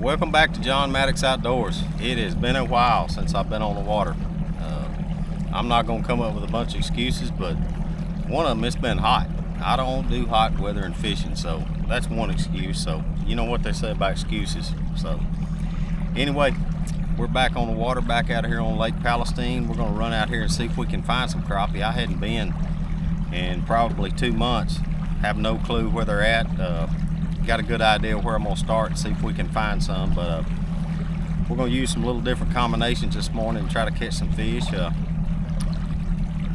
Welcome back to John Maddox Outdoors. It has been a while since I've been on the water. I'm not going to come up with a bunch of excuses, but one of them, it's been hot. I don't do hot weather and fishing, so that's one excuse. So you know what they say about excuses. So anyway, we're back on the water, back out here on Lake Palestine. We're going to run out here and see if we can find some crappie. I hadn't been in probably 2 months. Have no clue where they're at. Got a good idea where I'm going to start and see if we can find some, but we're going to use some little different combinations this morning and try to catch some fish.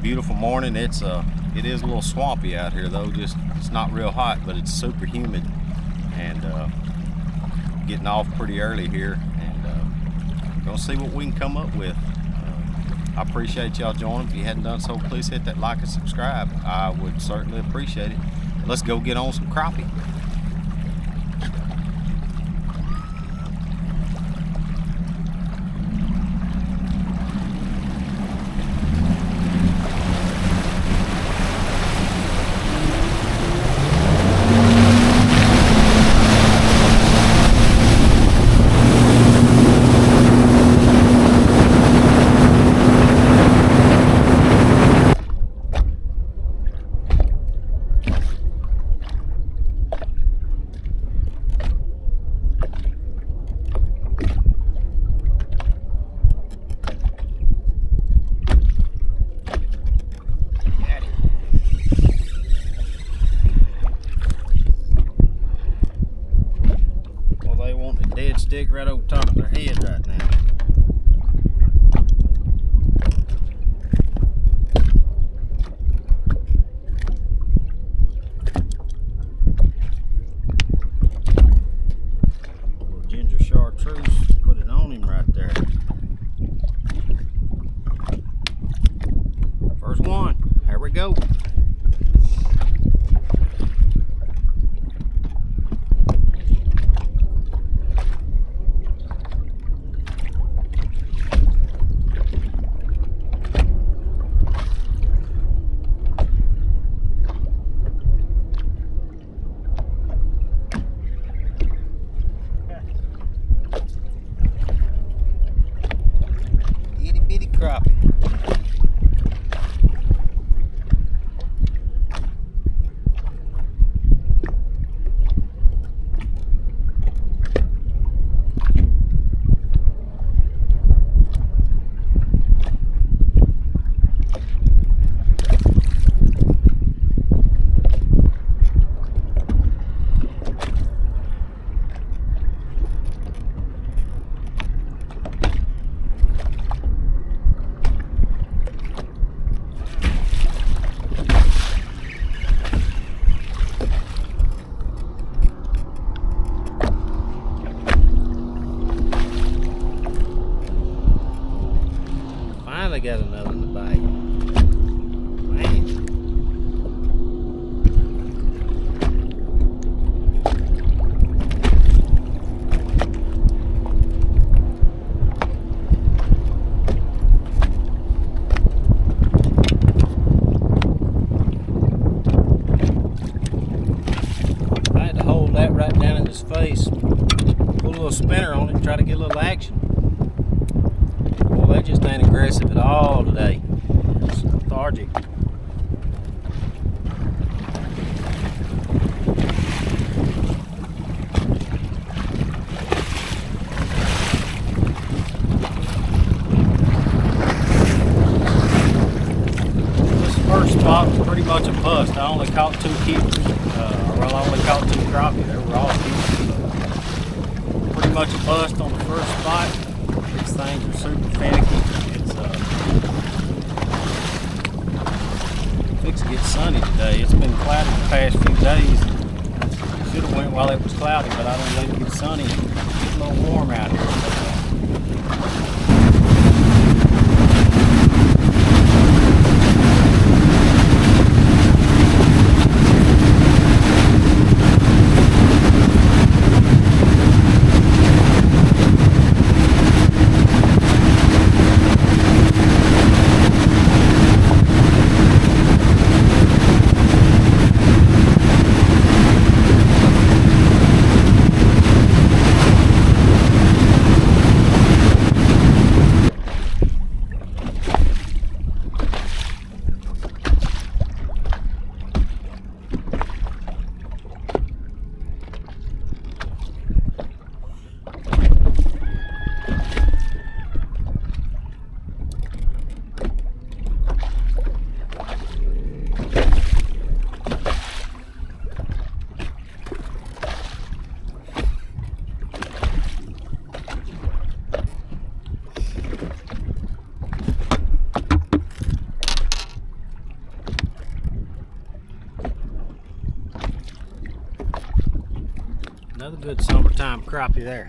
Beautiful morning. It is a little swampy out here though. It's not real hot, but it's super humid, and getting off pretty early here, and gonna see what we can come up with. I appreciate y'all joining. If you hadn't done so, please hit that like and subscribe. I would certainly appreciate it. Let's go get on some crappie. Dead stick right over top of their head right now. Little ginger chartreuse, put it on him right there. First one, here we go. Bitty crappie. Finally got another in the bag. Man. I had to hold that right down in his face, put a little spinner on it, try to get a little action. They just ain't aggressive at all today. It's lethargic. This first spot was pretty much a bust. I only caught 2 keepers. I only caught 2 crappie. They were all keepers. Pretty much a bust on the first spot. These things are super finicky. It's fixed to get sunny today. It's been cloudy the past few days. Should have went while it was cloudy, but I don't let it get sunny and get a little warm out here. Another good summertime crappie there.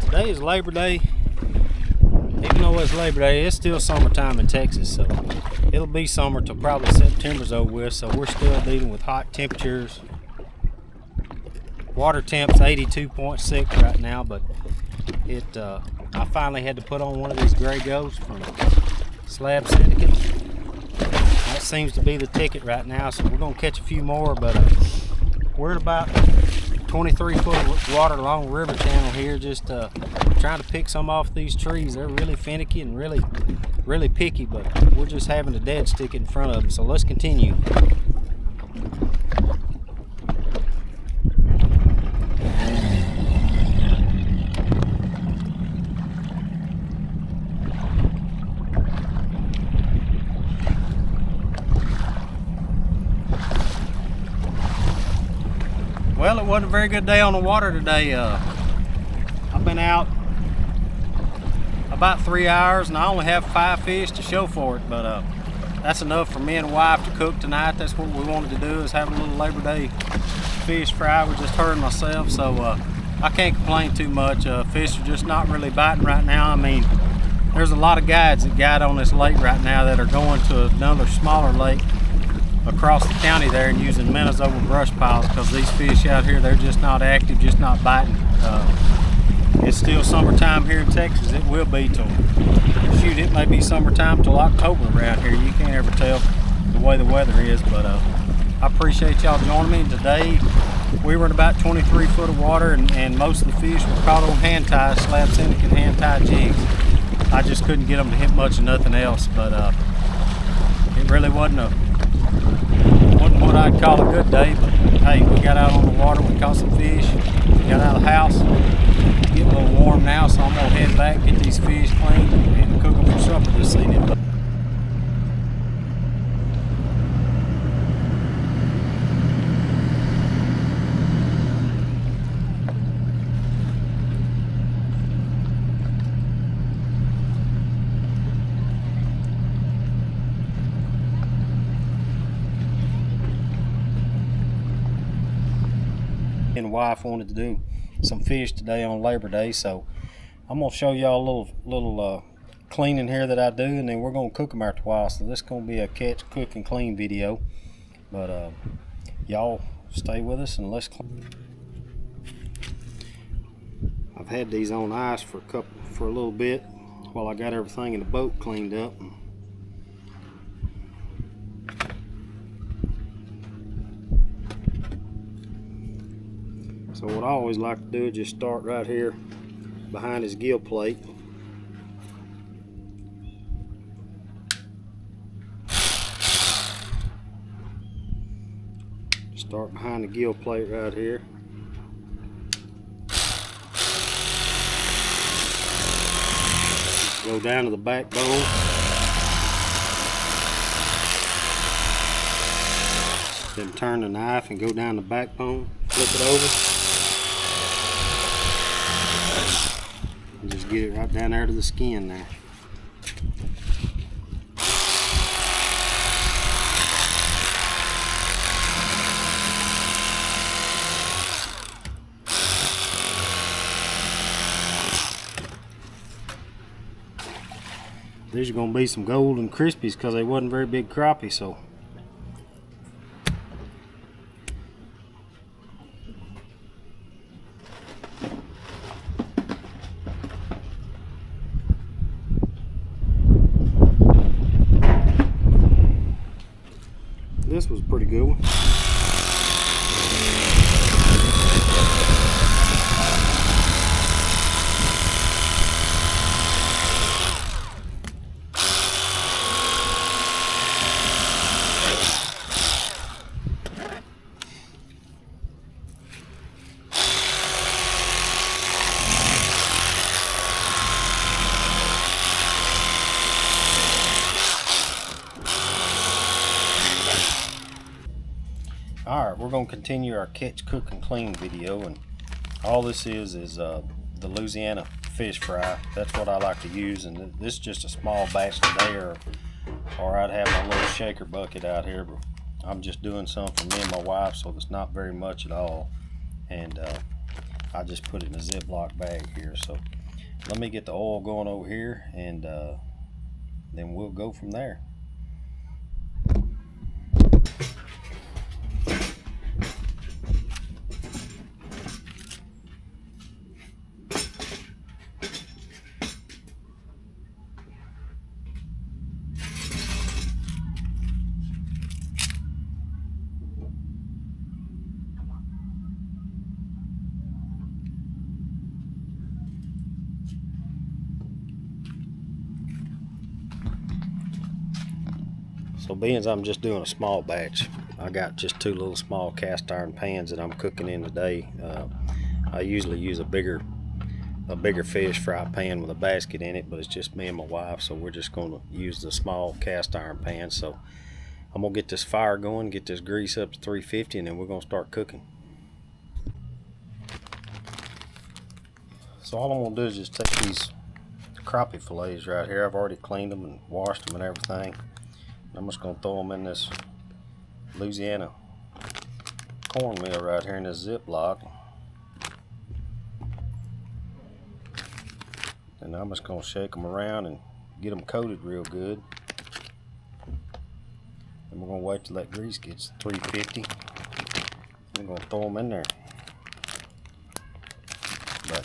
Today is Labor Day. Even though it's Labor Day, it's still summertime in Texas, so it'll be summer till probably September's over with, so we're still dealing with hot temperatures. Water temp's 82.6 right now, but I finally had to put on one of these gray ghosts from Slab Syndicate. That seems to be the ticket right now, so we're gonna catch a few more, but we're at about 23 foot of water along the river channel here, just trying to pick some off these trees. They're really finicky and really picky, but we're just having a dead stick in front of them, so let's continue. Well, it wasn't a very good day on the water today. I've been out about 3 hours and I only have 5 fish to show for it, but that's enough for me and wife to cook tonight. That's what we wanted to do, is have a little Labor Day fish fry. We just heard myself, so I can't complain too much. Fish are just not really biting right now. I mean, there's a lot of guides that guide on this lake right now that are going to another smaller lake across the county there and using minnows over brush piles, because these fish out here, they're just not active, just not biting. It's still summertime here in Texas. It will be till, shoot, it may be summertime till October around here. You can't ever tell the way the weather is, but I appreciate y'all joining me today. We were in about 23 foot of water, and most of the fish were caught on hand ties, Slab Syndicate hand tie jigs. I just couldn't get them to hit much of nothing else, but it really wasn't what I'd call a good day. But hey, we got out on the water, we caught some fish, we got out of the house. Getting a little warm now, so I'm gonna head back, get these fish cleaned, and cook them for supper this evening. And wife wanted to do some fish today on Labor Day, so I'm gonna show y'all a little cleaning here that I do, and then we're gonna cook them after a while. So this is gonna be a catch, cook, and clean video, but y'all stay with us and let's clean. I've had these on ice for a little bit while I got everything in the boat cleaned up. So what I always like to do is just start right here behind his gill plate. Start behind the gill plate right here. Go down to the backbone. Then turn the knife and go down the backbone, flip it over. And just get it right down there to the skin there. These are going to be some golden crispies because they wasn't very big crappie, so this was a pretty good one. Alright, we're going to continue our catch, cook, and clean video, and all this is the Louisiana fish fry. That's what I like to use, and this is just a small batch today, or I'd have my little shaker bucket out here, but I'm just doing some for me and my wife, so it's not very much at all. And I just put it in a Ziploc bag here. So let me get the oil going over here, and then we'll go from there. So being I'm just doing a small batch, I got just 2 little small cast iron pans that I'm cooking in today. I usually use a bigger fish fry pan with a basket in it, but it's just me and my wife, so we're just going to use the small cast iron pan. So I'm going to get this fire going, get this grease up to 350, and then we're going to start cooking. So all I'm going to do is just take these crappie fillets right here. I've already cleaned them and washed them and everything. I'm just going to throw them in this Louisiana cornmeal right here in this Ziploc. And I'm just going to shake them around and get them coated real good. And we're going to wait till that grease gets 350. I'm going to throw them in there. But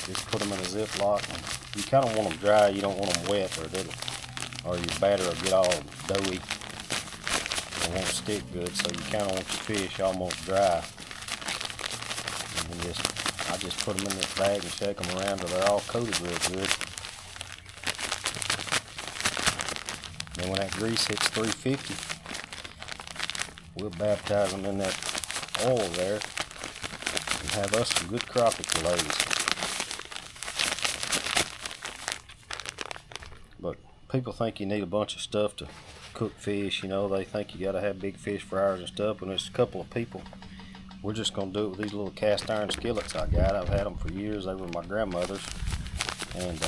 just put them in a Ziploc. You kind of want them dry. You don't want them wet, or your batter will get all doughy. It won't stick good, so you kind of want your fish almost dry. And then I just put them in this bag and shake them around till they're all coated real good. Then when that grease hits 350, we'll baptize them in that oil there and have us some good crappie fillets. But people think you need a bunch of stuff to cook fish, you know. They think you gotta have big fish fryers and stuff, and there's a couple of people. We're just gonna do it with these little cast iron skillets I got. I've had them for years. They were my grandmother's, and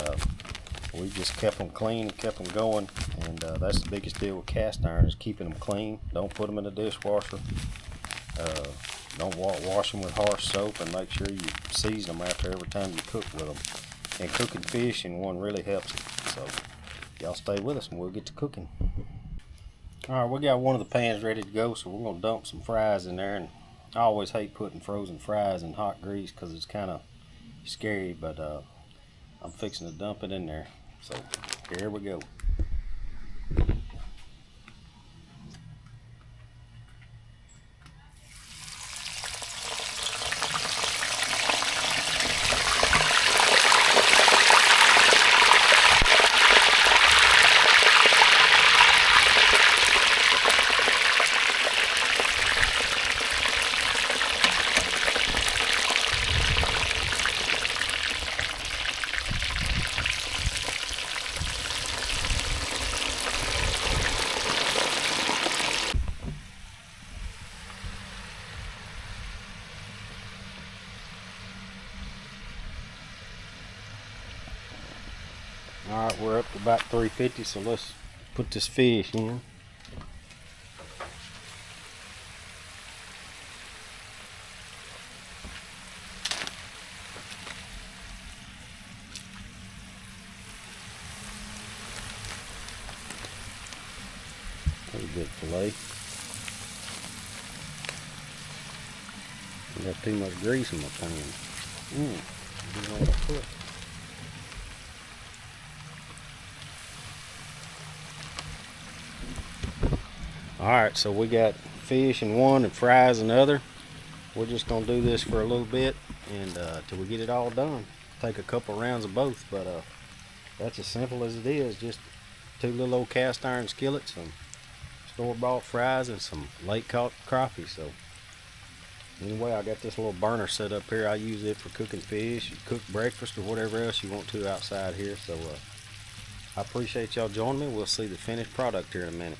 we just kept them clean, kept them going, and that's the biggest deal with cast iron, is keeping them clean. Don't put them in the dishwasher. Don't wash them with harsh soap, and make sure you season them after every time you cook with them. And cooking fish in one really helps it. So y'all stay with us and we'll get to cooking. Alright, we got one of the pans ready to go, so we're going to dump some fries in there. And I always hate putting frozen fries in hot grease because it's kind of scary, but I'm fixing to dump it in there. So here we go. Alright, we're up to about 350, so let's put this fish in. Pretty good fillet. I got too much grease in my pan. You know what I put? Alright, so we got fish in one and fries in the other. We're just going to do this for a little bit and till we get it all done. Take a couple rounds of both, but that's as simple as it is. Just 2 little old cast iron skillets, some store-bought fries, and some lake-caught crappie. So anyway, I got this little burner set up here. I use it for cooking fish, cook breakfast, or whatever else you want to outside here. So I appreciate y'all joining me. We'll see the finished product here in a minute.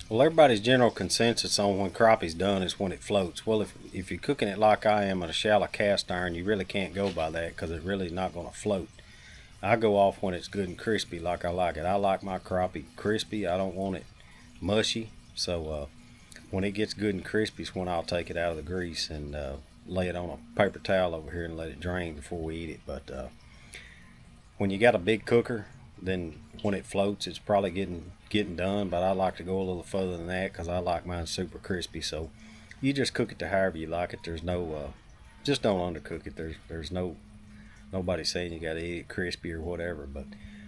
Well, everybody's general consensus on when crappie's done is when it floats. Well, if you're cooking it like I am at a shallow cast iron, you really can't go by that because it really is not going to float. I go off when it's good and crispy like I like it. I like my crappie crispy. I don't want it mushy. So when it gets good and crispy is when I'll take it out of the grease and lay it on a paper towel over here and let it drain before we eat it. But when you got a big cooker, then when it floats, it's probably getting done. But I like to go a little further than that because I like mine super crispy. So you just cook it to however you like it. There's no just don't undercook it. There's nobody saying you got to eat it crispy or whatever. But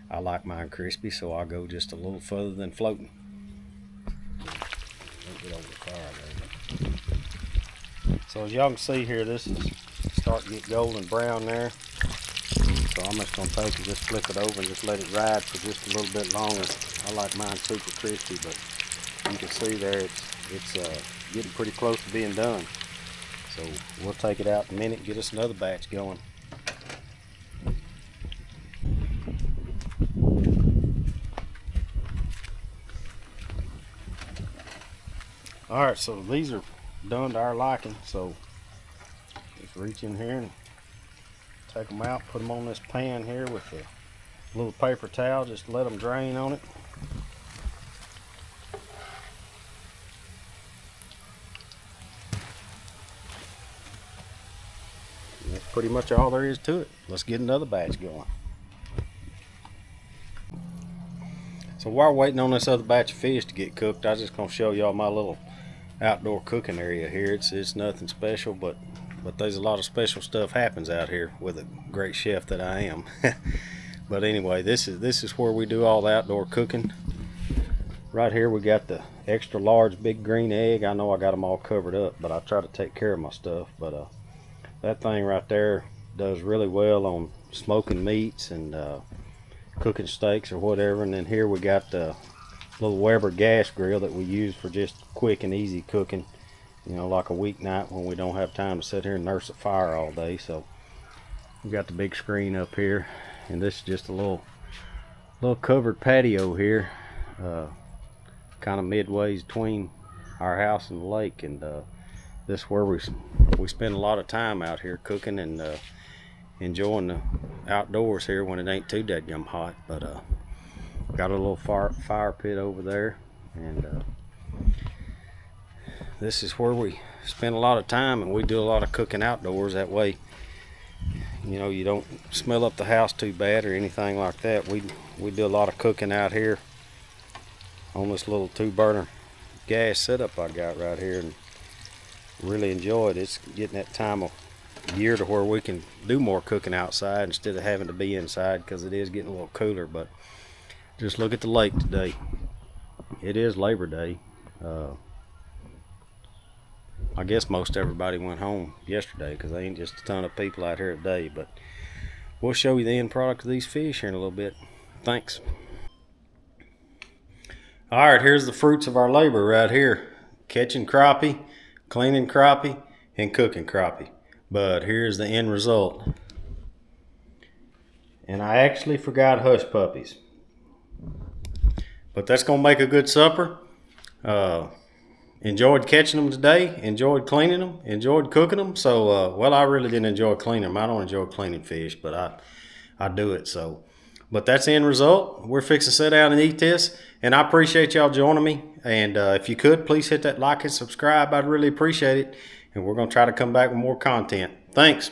I like mine crispy, so I'll go just a little further than floating. Get over the fire there. So as y'all can see here, this is starting to get golden brown there. So I'm just going to take and just flip it over and just let it ride for just a little bit longer. I like mine super crispy, but you can see there it's getting pretty close to being done. So we'll take it out in a minute and get us another batch going. Alright, so these are done to our liking, so just reach in here and take them out, put them on this pan here with a little paper towel, just let them drain on it. And that's pretty much all there is to it. Let's get another batch going. So while we're waiting on this other batch of fish to get cooked, I'm just going to show y'all my little outdoor cooking area here. It's nothing special, but there's a lot of special stuff happens out here with a great chef that I am. But anyway, this is where we do all the outdoor cooking. Right here we got the extra large big green egg. I know I got them all covered up, but I try to take care of my stuff. But that thing right there does really well on smoking meats and cooking steaks or whatever. And then here we got the little Weber gas grill that we use for just quick and easy cooking, you know, like a weeknight when we don't have time to sit here and nurse a fire all day. So we got the big screen up here, and this is just a little covered patio here, kind of midway between our house and the lake. And this is where we spend a lot of time out here cooking and enjoying the outdoors here when it ain't too dadgum hot. But got a little fire pit over there, and this is where we spend a lot of time, and we do a lot of cooking outdoors. That way, you know, you don't smell up the house too bad or anything like that. We do a lot of cooking out here on this little 2-burner gas setup I got right here, and really enjoy it. It's getting that time of year to where we can do more cooking outside instead of having to be inside, because it is getting a little cooler. But just look at the lake today. It is Labor Day. I guess most everybody went home yesterday because there ain't just a ton of people out here today. But we'll show you the end product of these fish here in a little bit. Thanks. Alright, here's the fruits of our labor right here. Catching crappie, cleaning crappie, and cooking crappie. But here's the end result. And I actually forgot hush puppies. But that's going to make a good supper. Enjoyed catching them today. Enjoyed cleaning them. Enjoyed cooking them. So, well, I really didn't enjoy cleaning them. I don't enjoy cleaning fish, but I do it. So, but that's the end result. We're fixing to sit down and eat this. And I appreciate y'all joining me. And if you could, please hit that like and subscribe. I'd really appreciate it. And we're going to try to come back with more content. Thanks.